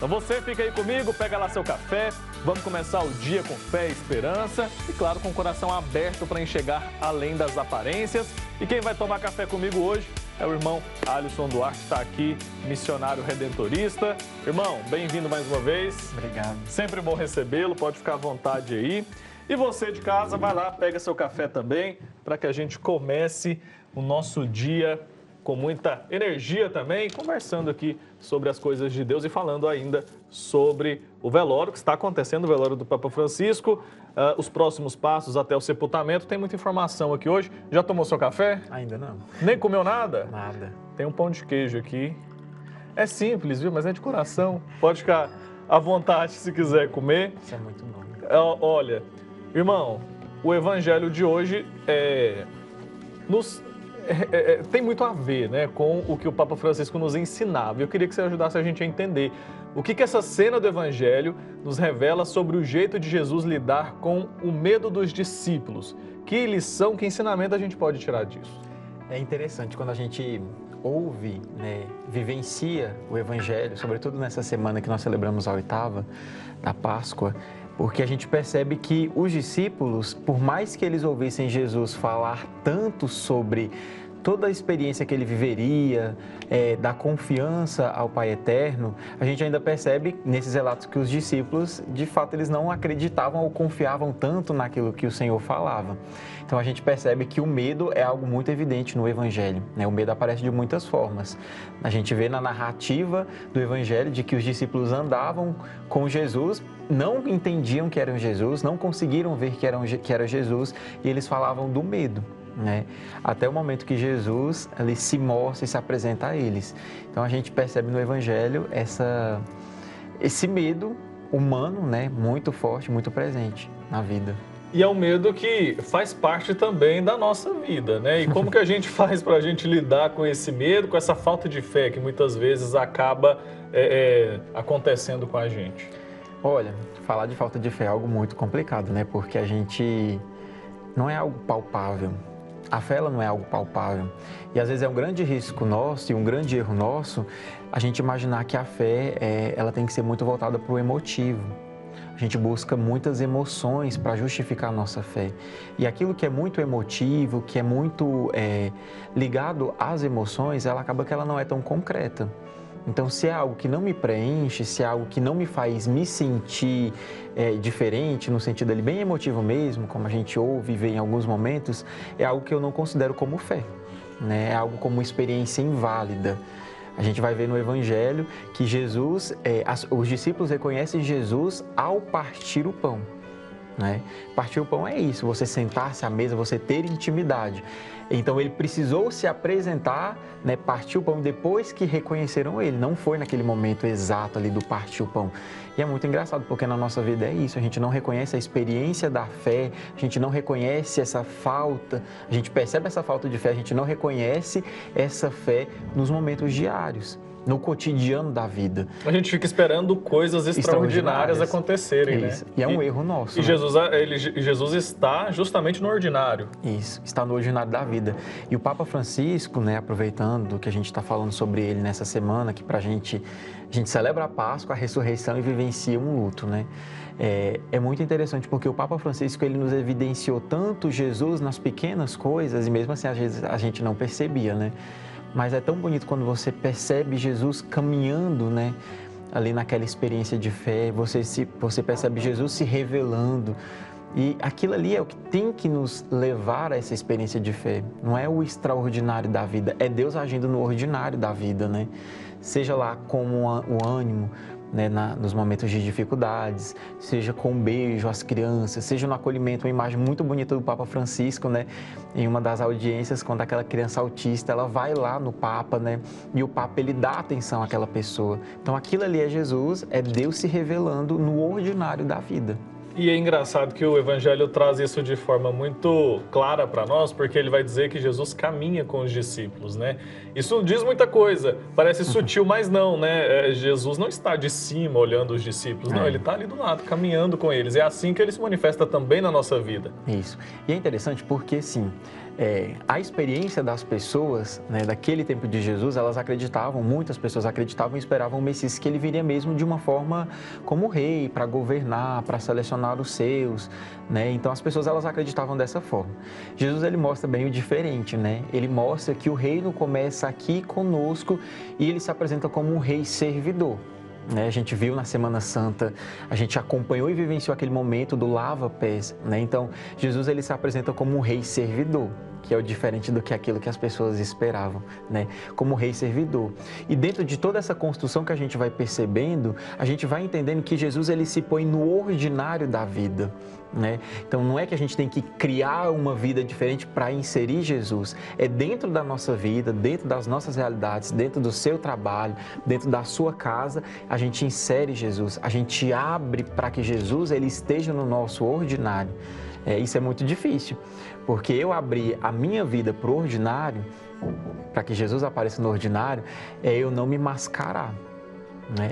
Então você fica aí comigo, pega lá seu café, vamos começar o dia com fé e esperança e, claro, com o coração aberto para enxergar além das aparências. E quem vai tomar café comigo hoje é o irmão Alisson Duarte, que está aqui, missionário redentorista. Irmão, bem-vindo mais uma vez. Obrigado. Sempre bom recebê-lo, pode ficar à vontade aí. E você de casa, vai lá, pega seu café também, para que a gente comece o nosso dia com muita energia também, conversando aqui sobre as coisas de Deus e falando ainda sobre o velório, que está acontecendo, o velório do Papa Francisco, os próximos passos até o sepultamento. Tem muita informação aqui hoje. Já tomou seu café? Ainda não. Nem comeu nada? Nada. Tem um pão de queijo aqui. É simples, viu? Mas é de coração. Pode ficar à vontade se quiser comer. Isso é muito bom. Olha, irmão, o evangelho de hoje tem muito a ver, né, com o que o Papa Francisco nos ensinava. Eu queria que você ajudasse a gente a entender o que essa cena do Evangelho nos revela sobre o jeito de Jesus lidar com o medo dos discípulos. Que lição, que ensinamento a gente pode tirar disso? É interessante quando a gente ouve, né, vivencia o Evangelho, sobretudo nessa semana que nós celebramos a oitava da Páscoa, porque a gente percebe que os discípulos, por mais que eles ouvissem Jesus falar tanto sobre toda a experiência que ele viveria, da confiança ao Pai Eterno, a gente ainda percebe nesses relatos que os discípulos, de fato, eles não acreditavam ou confiavam tanto naquilo que o Senhor falava. Então a gente percebe que o medo é algo muito evidente no Evangelho, né? O medo aparece de muitas formas. A gente vê na narrativa do Evangelho de que os discípulos andavam com Jesus, não entendiam que eram Jesus, não conseguiram ver que era Jesus e eles falavam do medo, né? Até o momento que Jesus ele se mostra e se apresenta a eles. Então a gente percebe no Evangelho esse medo humano, né? Muito forte, muito presente na vida. E é um medo que faz parte também da nossa vida, né? E como que a gente faz para a gente lidar com esse medo, com essa falta de fé que muitas vezes acaba acontecendo com a gente? Olha, falar de falta de fé é algo muito complicado, né? Porque a gente não é algo palpável. A fé ela não é algo palpável. E às vezes é um grande risco nosso e um grande erro nosso a gente imaginar que a fé ela tem que ser muito voltada para o emotivo. A gente busca muitas emoções para justificar a nossa fé. E aquilo que é muito emotivo, que é muito ligado às emoções, ela acaba que ela não é tão concreta. Então, se é algo que não me preenche, se é algo que não me faz me sentir diferente, no sentido ali bem emotivo mesmo, como a gente ouve e vê em alguns momentos, é algo que eu não considero como fé, né? É algo como experiência inválida. A gente vai ver no Evangelho que Jesus, os discípulos reconhecem Jesus ao partir o pão, né? Partir o pão é isso, você sentar-se à mesa, você ter intimidade. Então ele precisou se apresentar, né, partir o pão depois que reconheceram ele, não foi naquele momento exato ali do partir o pão. E é muito engraçado porque na nossa vida é isso, a gente não reconhece a experiência da fé, a gente não reconhece essa falta, a gente percebe essa falta de fé, a gente não reconhece essa fé nos momentos diários, no cotidiano da vida. A gente fica esperando coisas extraordinárias acontecerem, isso, né? E é um erro nosso. E né? Jesus está justamente no ordinário. Isso, está no ordinário da vida. E o Papa Francisco, né, aproveitando que a gente está falando sobre ele nessa semana, que a gente celebra a Páscoa, a ressurreição e vivencia um luto, né? É muito interessante porque o Papa Francisco ele nos evidenciou tanto Jesus nas pequenas coisas e mesmo assim às vezes a gente não percebia, né? Mas é tão bonito quando você percebe Jesus caminhando, né, ali naquela experiência de fé, você percebe Jesus se revelando. E aquilo ali é o que tem que nos levar a essa experiência de fé. Não é o extraordinário da vida, é Deus agindo no ordinário da vida, né? Seja lá como o ânimo, né, nos momentos de dificuldades, seja com um beijo às crianças, seja no acolhimento, uma imagem muito bonita do Papa Francisco, né, em uma das audiências, quando aquela criança autista, ela vai lá no Papa, né, e o Papa, ele dá atenção àquela pessoa. Então, aquilo ali é Jesus, é Deus se revelando no ordinário da vida. E é engraçado que o Evangelho traz isso de forma muito clara para nós, porque ele vai dizer que Jesus caminha com os discípulos, né? Isso diz muita coisa, parece sutil, mas não, né? Jesus não está de cima olhando os discípulos, não, ele está ali do lado, caminhando com eles. É assim que ele se manifesta também na nossa vida. Isso. E é interessante porque, sim, a experiência das pessoas, né, daquele tempo de Jesus, elas acreditavam, muitas pessoas acreditavam e esperavam o Messias, que ele viria mesmo de uma forma como rei, para governar, para selecionar os seus, né? Então as pessoas elas acreditavam dessa forma. Jesus ele mostra bem o diferente, né? Ele mostra que o reino começa aqui conosco e ele se apresenta como um rei servidor. Né, a gente viu na Semana Santa, a gente acompanhou e vivenciou aquele momento do lava-pés, né? Então, Jesus ele se apresenta como um rei servidor, que é o diferente do que aquilo que as pessoas esperavam, né? Como rei servidor. E dentro de toda essa construção que a gente vai percebendo, a gente vai entendendo que Jesus ele se põe no ordinário da vida, né? Então não é que a gente tem que criar uma vida diferente para inserir Jesus, é dentro da nossa vida, dentro das nossas realidades, dentro do seu trabalho, dentro da sua casa, a gente insere Jesus, a gente abre para que Jesus ele esteja no nosso ordinário. Isso é muito difícil, porque eu abrir a minha vida para o ordinário, para que Jesus apareça no ordinário, é eu não me mascarar.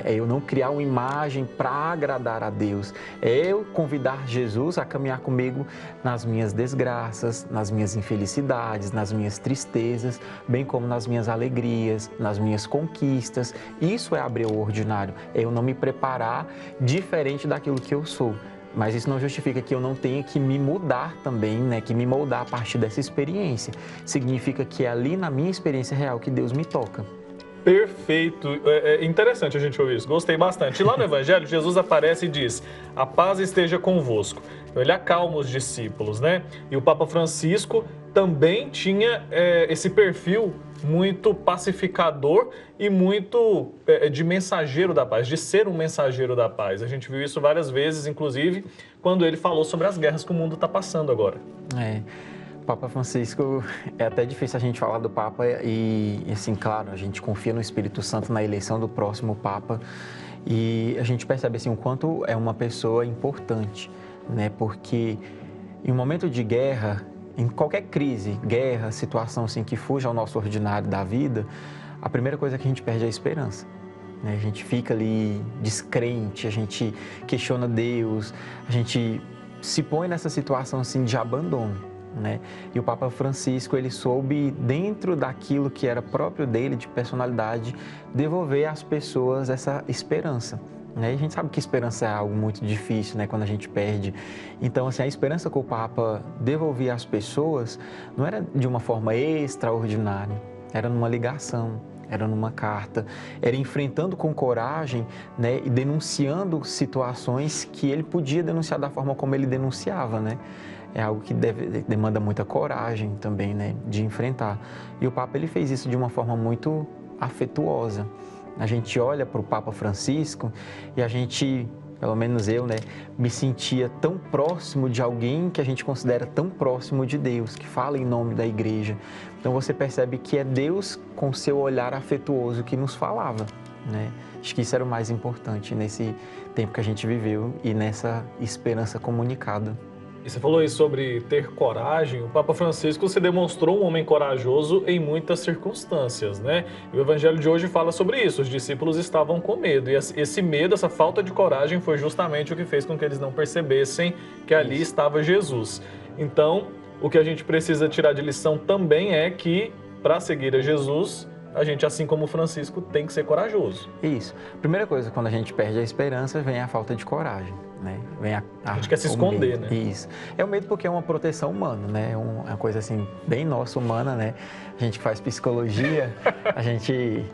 É eu não criar uma imagem para agradar a Deus, é eu convidar Jesus a caminhar comigo nas minhas desgraças, nas minhas infelicidades, nas minhas tristezas, bem como nas minhas alegrias, nas minhas conquistas. Isso é abrir o ordinário, é eu não me preparar diferente daquilo que eu sou. Mas isso não justifica que eu não tenha que me mudar também, né? Que me moldar a partir dessa experiência. Significa que é ali na minha experiência real que Deus me toca. Perfeito. É interessante a gente ouvir isso. Gostei bastante. E lá no Evangelho, Jesus aparece e diz: a paz esteja convosco. Então, ele acalma os discípulos, né? E o Papa Francisco também tinha esse perfil muito pacificador e muito de mensageiro da paz, de ser um mensageiro da paz. A gente viu isso várias vezes, inclusive, quando ele falou sobre as guerras que o mundo está passando agora. O Papa Francisco, é até difícil a gente falar do Papa e, assim, claro, a gente confia no Espírito Santo na eleição do próximo Papa e a gente percebe, assim, o quanto é uma pessoa importante, né? Porque em um momento de guerra, em qualquer crise, guerra, situação assim que fuja ao nosso ordinário da vida, a primeira coisa que a gente perde é a esperança. Né? A gente fica ali descrente, a gente questiona Deus, a gente se põe nessa situação assim de abandono. Né? E o Papa Francisco, ele soube, dentro daquilo que era próprio dele, de personalidade, devolver às pessoas essa esperança. E a gente sabe que esperança é algo muito difícil, né, quando a gente perde. Então, assim, a esperança que o Papa devolvia às pessoas não era de uma forma extraordinária, era numa ligação, era numa carta, era enfrentando com coragem, né, e denunciando situações que ele podia denunciar da forma como ele denunciava, né? É algo que demanda muita coragem também, né, de enfrentar. E o Papa ele fez isso de uma forma muito afetuosa. A gente olha para o Papa Francisco e a gente, pelo menos eu, né, me sentia tão próximo de alguém que a gente considera tão próximo de Deus, que fala em nome da igreja. Então você percebe que é Deus com seu olhar afetuoso que nos falava, né? Acho que isso era o mais importante nesse tempo que a gente viveu e nessa esperança comunicada. E você falou aí sobre ter coragem. O Papa Francisco se demonstrou um homem corajoso em muitas circunstâncias, né? E o Evangelho de hoje fala sobre isso. Os discípulos estavam com medo. E esse medo, essa falta de coragem foi justamente o que fez com que eles não percebessem que ali estava Jesus. Então, o que a gente precisa tirar de lição também é que, para seguir a Jesus, a gente, assim como Francisco, tem que ser corajoso. Isso. Primeira coisa, quando a gente perde a esperança, vem a falta de coragem. Né? Vem a gente quer se esconder, medo. Né? Isso. É o medo porque é uma proteção humana, né? É uma coisa assim, bem nossa, humana, né? A gente que faz psicologia, a gente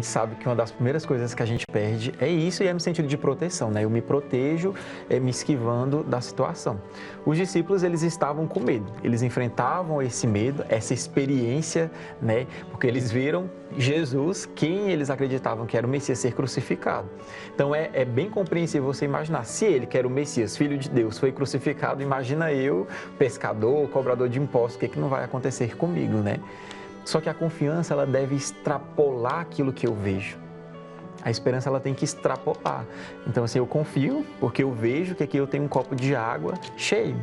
sabe que uma das primeiras coisas que a gente perde é isso e é no sentido de proteção, né? Eu me protejo me esquivando da situação. Os discípulos, eles estavam com medo. Eles enfrentavam esse medo, essa experiência, né? Porque eles viram Jesus, quem eles acreditavam que era o Messias, ser crucificado. Então, é bem compreensível você imaginar, se ele, que era o Messias, Filho de Deus, foi crucificado, imagina eu, pescador, cobrador de impostos, o que não vai acontecer comigo, né? Só que a confiança, ela deve extrapolar aquilo que eu vejo. A esperança, ela tem que extrapolar. Então, assim, eu confio porque eu vejo que aqui eu tenho um copo de água cheio.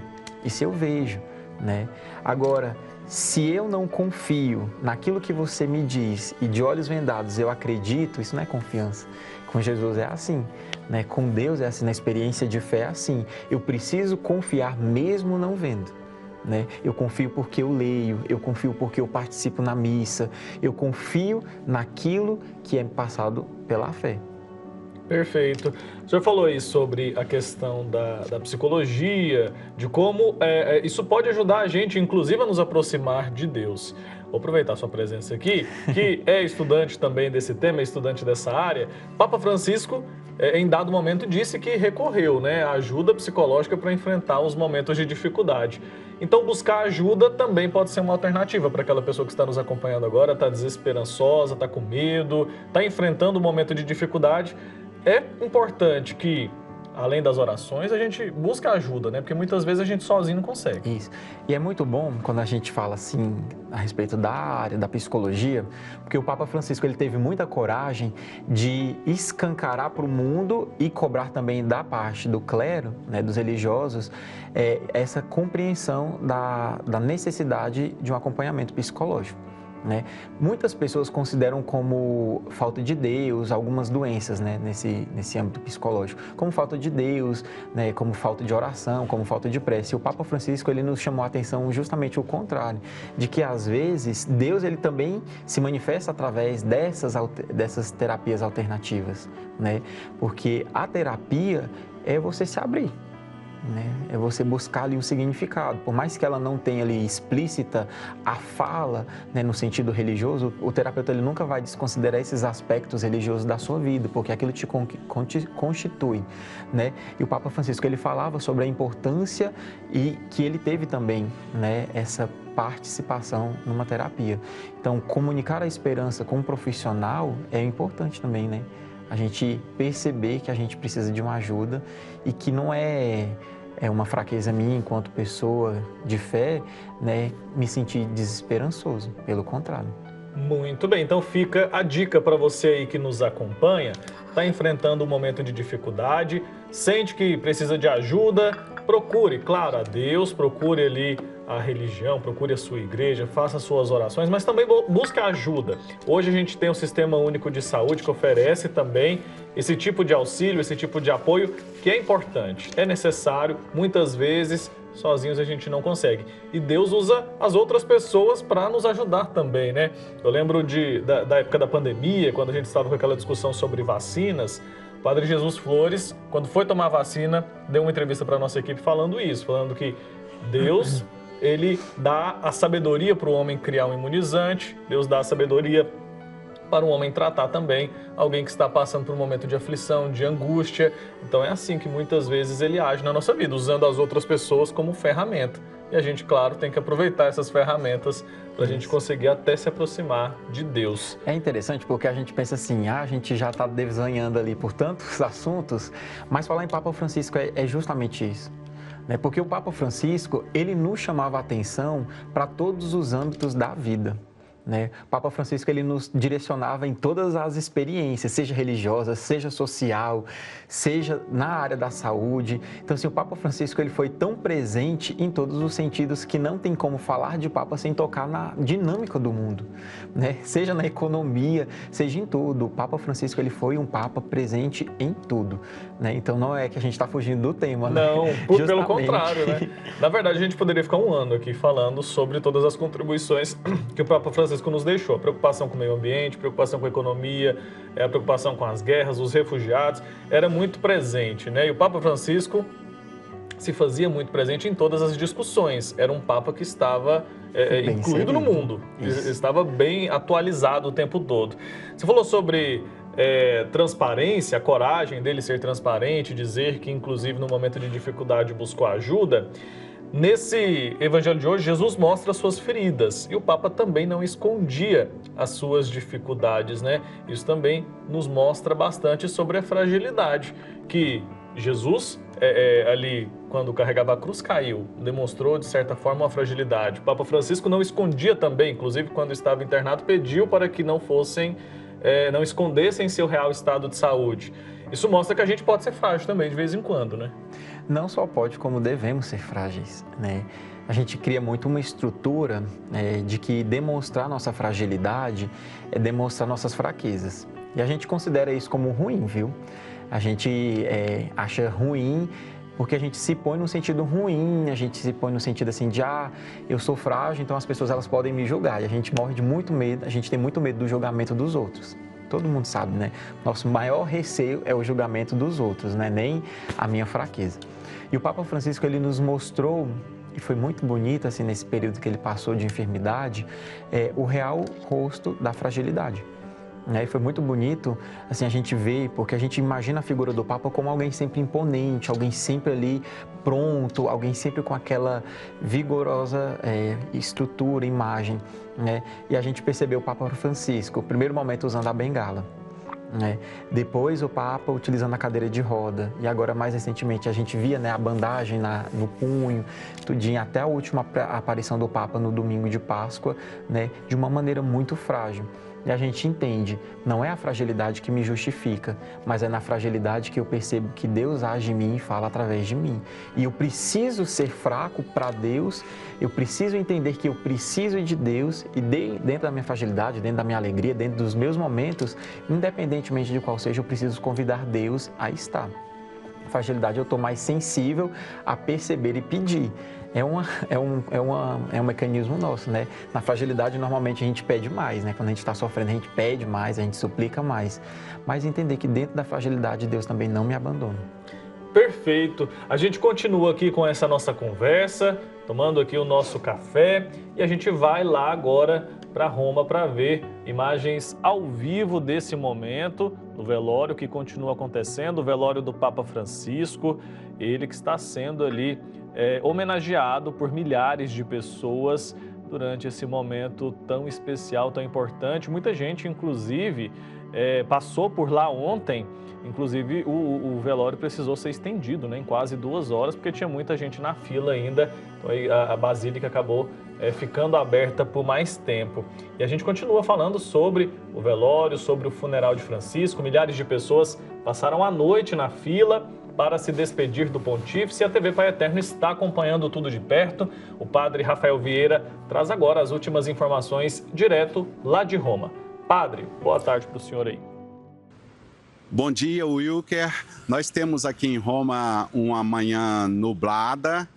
Isso eu vejo, né? Agora, se eu não confio naquilo que você me diz e de olhos vendados eu acredito, isso não é confiança. Com Jesus é assim, né? Com Deus é assim, na experiência de fé é assim. Eu preciso confiar mesmo não vendo. né? Eu confio porque eu leio, eu confio porque eu participo na missa, eu confio naquilo que é passado pela fé. Perfeito. O senhor falou aí sobre a questão da psicologia, de como isso pode ajudar a gente, inclusive, a nos aproximar de Deus. Vou aproveitar a sua presença aqui, que é estudante também desse tema, é estudante dessa área. Papa Francisco, em dado momento, disse que recorreu, né, à ajuda psicológica para enfrentar os momentos de dificuldade. Então, buscar ajuda também pode ser uma alternativa para aquela pessoa que está nos acompanhando agora, está desesperançosa, está com medo, está enfrentando um momento de dificuldade. É importante que, além das orações, a gente busque ajuda, né? Porque muitas vezes a gente sozinho não consegue. Isso. E é muito bom quando a gente fala assim a respeito da área da psicologia, porque o Papa Francisco ele teve muita coragem de escancarar para o mundo e cobrar também da parte do clero, né, dos religiosos, essa compreensão da necessidade de um acompanhamento psicológico. Né? Muitas pessoas consideram como falta de Deus algumas doenças, né, nesse âmbito psicológico, como falta de Deus, né, como falta de oração, como falta de prece. E o Papa Francisco ele nos chamou a atenção justamente o contrário, de que às vezes Deus ele também se manifesta através dessas terapias alternativas, né? Porque a terapia é você se abrir. Né? É você buscar ali um significado. Por mais que ela não tenha ali explícita a fala, né, no sentido religioso, o terapeuta ele nunca vai desconsiderar esses aspectos religiosos da sua vida, porque aquilo te constitui. Né? E o Papa Francisco ele falava sobre a importância e que ele teve também, né, essa participação numa terapia. Então, comunicar a esperança com um profissional é importante também, né? A gente perceber que a gente precisa de uma ajuda e que não é uma fraqueza minha enquanto pessoa de fé, né, me sentir desesperançoso, pelo contrário. Muito bem, então fica a dica para você aí que nos acompanha, está enfrentando um momento de dificuldade, sente que precisa de ajuda, procure, claro, a Deus, procure ali a religião, procure a sua igreja, faça suas orações, mas também busque ajuda. Hoje a gente tem o Sistema Único de Saúde que oferece também esse tipo de auxílio, esse tipo de apoio que é importante, é necessário, muitas vezes sozinhos a gente não consegue. E Deus usa as outras pessoas para nos ajudar também, né? Eu lembro da época da pandemia, quando a gente estava com aquela discussão sobre vacinas, o Padre Jesus Flores, quando foi tomar a vacina, deu uma entrevista para a nossa equipe falando isso, falando que Deus, ele dá a sabedoria para o homem criar um imunizante, Deus dá a sabedoria para um homem tratar também alguém que está passando por um momento de aflição, de angústia. Então é assim que muitas vezes ele age na nossa vida, usando as outras pessoas como ferramenta. E a gente, claro, tem que aproveitar essas ferramentas para a gente conseguir até se aproximar de Deus. É interessante porque a gente pensa assim, a gente já está desenhando ali por tantos assuntos, mas falar em Papa Francisco é justamente isso. Porque o Papa Francisco, ele nos chamava a atenção para todos os âmbitos da vida. Né? O Papa Francisco ele nos direcionava em todas as experiências, seja religiosa, seja social, seja na área da saúde. Então, assim, o Papa Francisco ele foi tão presente em todos os sentidos que não tem como falar de Papa sem tocar na dinâmica do mundo, né? Seja na economia, seja em tudo. O Papa Francisco ele foi um Papa presente em tudo, né? Então, não é que a gente está fugindo do tema, né? Não, pelo contrário, né? Na verdade, a gente poderia ficar um ano aqui falando sobre todas as contribuições que o Papa Francisco nos deixou, a preocupação com o meio ambiente, preocupação com a economia, a preocupação com as guerras, os refugiados, era muito presente, né? E o Papa Francisco se fazia muito presente em todas as discussões, era um Papa que estava incluído no mundo, estava bem atualizado o tempo todo. Você falou sobre transparência, a coragem dele ser transparente, dizer que inclusive no momento de dificuldade buscou ajuda. Nesse evangelho de hoje, Jesus mostra as suas feridas e o Papa também não escondia as suas dificuldades, né? Isso também nos mostra bastante sobre a fragilidade que Jesus, ali, quando carregava a cruz, caiu, demonstrou, de certa forma, uma fragilidade. O Papa Francisco não escondia também, inclusive, quando estava internado, pediu para que não escondessem seu real estado de saúde. Isso mostra que a gente pode ser frágil também, de vez em quando, né? Não só pode, como devemos ser frágeis, né? A gente cria muito uma estrutura de que demonstrar nossa fragilidade é demonstrar nossas fraquezas. E a gente considera isso como ruim, viu? A gente acha ruim porque a gente se põe no sentido ruim, a gente se põe no sentido assim de, eu sou frágil, então as pessoas elas podem me julgar. E a gente morre de muito medo, a gente tem muito medo do julgamento dos outros. Todo mundo sabe, né? Nosso maior receio é o julgamento dos outros, né? Nem a minha fraqueza. E o Papa Francisco, ele nos mostrou, e foi muito bonito, assim, nesse período que ele passou de enfermidade, o real rosto da fragilidade. E foi muito bonito, assim, a gente vê, porque a gente imagina a figura do Papa como alguém sempre imponente, alguém sempre ali pronto, alguém sempre com aquela vigorosa estrutura, imagem, né? E a gente percebeu o Papa Francisco, no primeiro momento usando a bengala, né? Depois o Papa utilizando a cadeira de roda, e agora mais recentemente a gente via, né, a bandagem no punho, tudinho, até a última aparição do Papa no domingo de Páscoa, né, de uma maneira muito frágil. E a gente entende, não é a fragilidade que me justifica, mas é na fragilidade que eu percebo que Deus age em mim e fala através de mim. E eu preciso ser fraco para Deus, eu preciso entender que eu preciso de Deus e dentro da minha fragilidade, dentro da minha alegria, dentro dos meus momentos, independentemente de qual seja, eu preciso convidar Deus a estar. Fragilidade, eu estou mais sensível a perceber e pedir. É um mecanismo nosso, né? Na fragilidade, normalmente a gente pede mais, né? Quando a gente está sofrendo, a gente pede mais, a gente suplica mais. Mas entender que dentro da fragilidade, Deus também não me abandona. Perfeito. A gente continua aqui com essa nossa conversa, tomando aqui o nosso café, e a gente vai lá agora para Roma para ver imagens ao vivo desse momento, do velório que continua acontecendo, o velório do Papa Francisco, ele que está sendo ali homenageado por milhares de pessoas durante esse momento tão especial, tão importante. Muita gente, inclusive, passou por lá ontem. Inclusive, o velório precisou ser estendido, né, em quase 2 horas, porque tinha muita gente na fila ainda. Então, aí a Basílica acabou ficando aberta por mais tempo. E a gente continua falando sobre o velório, sobre o funeral de Francisco. Milhares de pessoas passaram a noite na fila para se despedir do pontífice. A TV Pai Eterno está acompanhando tudo de perto. O padre Rafael Vieira traz agora as últimas informações direto lá de Roma. Padre, boa tarde para o senhor aí. Bom dia, Wilker. Nós temos aqui em Roma uma manhã nublada,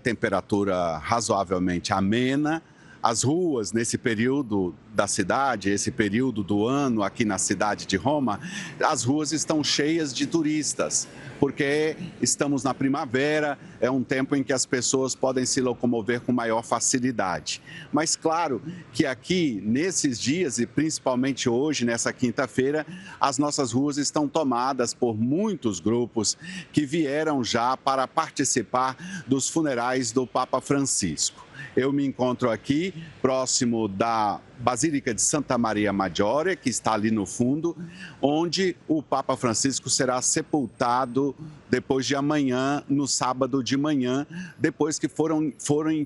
temperatura razoavelmente amena. As ruas, nesse período da cidade, esse período do ano aqui na cidade de Roma, as ruas estão cheias de turistas, porque estamos na primavera, é um tempo em que as pessoas podem se locomover com maior facilidade. Mas claro que aqui, nesses dias, e principalmente hoje, nessa quinta-feira, as nossas ruas estão tomadas por muitos grupos que vieram já para participar dos funerais do Papa Francisco. Eu me encontro aqui, próximo da Basílica de Santa Maria Maggiore, que está ali no fundo, onde o Papa Francisco será sepultado depois de amanhã, no sábado de manhã, depois que foram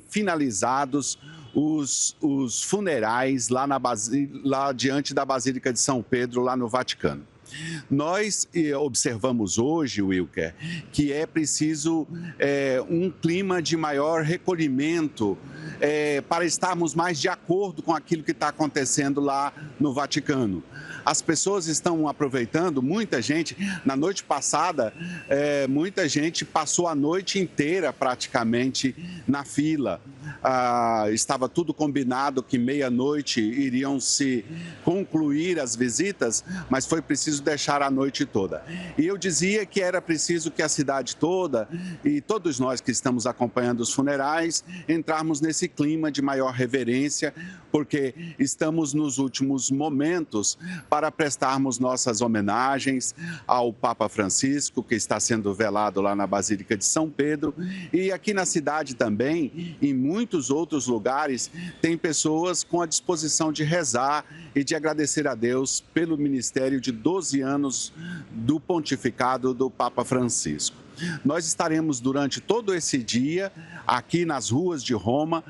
finalizados os funerais lá diante da Basílica de São Pedro, lá no Vaticano. Nós observamos hoje, Wilker, que é preciso um clima de maior recolhimento para estarmos mais de acordo com aquilo que está acontecendo lá no Vaticano. As pessoas estão aproveitando, muita gente, na noite passada, muita gente passou a noite inteira praticamente na fila. Estava tudo combinado que meia-noite iriam se concluir as visitas, mas foi preciso deixar a noite toda. E eu dizia que era preciso que a cidade toda e todos nós que estamos acompanhando os funerais entrarmos nesse clima de maior reverência, porque estamos nos últimos momentos para prestarmos nossas homenagens ao Papa Francisco, que está sendo velado lá na Basílica de São Pedro, e aqui na cidade também, em muitos outros lugares, tem pessoas com a disposição de rezar e de agradecer a Deus pelo ministério de 12 anos do pontificado do Papa Francisco. Nós estaremos durante todo esse dia aqui nas ruas de Roma,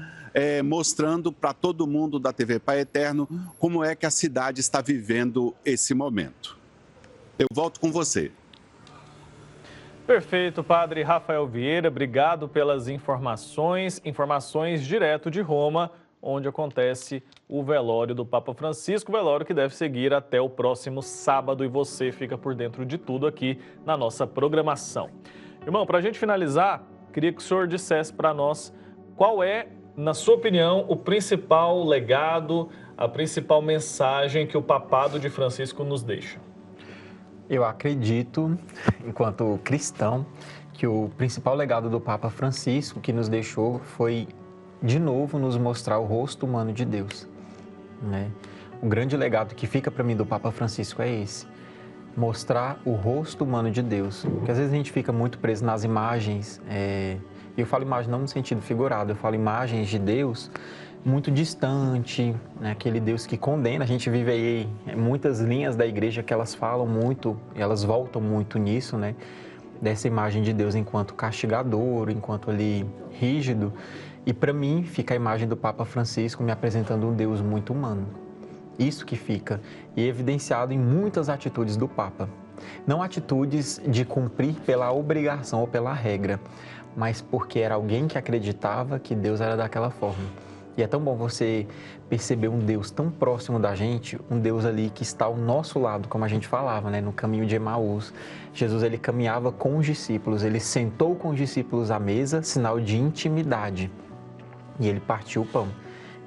mostrando para todo mundo da TV Pai Eterno como é que a cidade está vivendo esse momento. Eu volto com você. Perfeito, padre Rafael Vieira, obrigado pelas informações direto de Roma, onde acontece o velório do Papa Francisco, velório que deve seguir até o próximo sábado, e você fica por dentro de tudo aqui na nossa programação. Irmão, para a gente finalizar, queria que o senhor dissesse para nós qual é, na sua opinião, o principal legado, a principal mensagem que o papado de Francisco nos deixa. Eu acredito, enquanto cristão, que o principal legado do Papa Francisco que nos deixou foi, de novo, nos mostrar o rosto humano de Deus, né? O grande legado que fica para mim do Papa Francisco é esse, mostrar o rosto humano de Deus. Porque às vezes a gente fica muito preso nas imagens, e eu falo imagem não no sentido figurado, eu falo imagens de Deus muito distante, né? Aquele Deus que condena. A gente vive aí muitas linhas da igreja que elas falam muito, elas voltam muito nisso, né? Dessa imagem de Deus enquanto castigador, enquanto ali rígido. E para mim fica a imagem do Papa Francisco me apresentando um Deus muito humano. Isso que fica, e evidenciado em muitas atitudes do Papa. Não atitudes de cumprir pela obrigação ou pela regra, mas porque era alguém que acreditava que Deus era daquela forma. E é tão bom você perceber um Deus tão próximo da gente, um Deus ali que está ao nosso lado, como a gente falava, né? No caminho de Emaús. Jesus, ele caminhava com os discípulos, ele sentou com os discípulos à mesa, sinal de intimidade. E ele partiu o pão.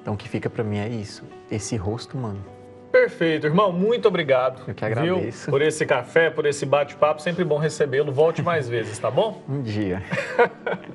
Então, o que fica para mim é isso, esse rosto humano. Perfeito, irmão. Muito obrigado. Eu que agradeço. Viu? Por esse café, por esse bate-papo. Sempre bom recebê-lo. Volte mais vezes, tá bom? Um dia.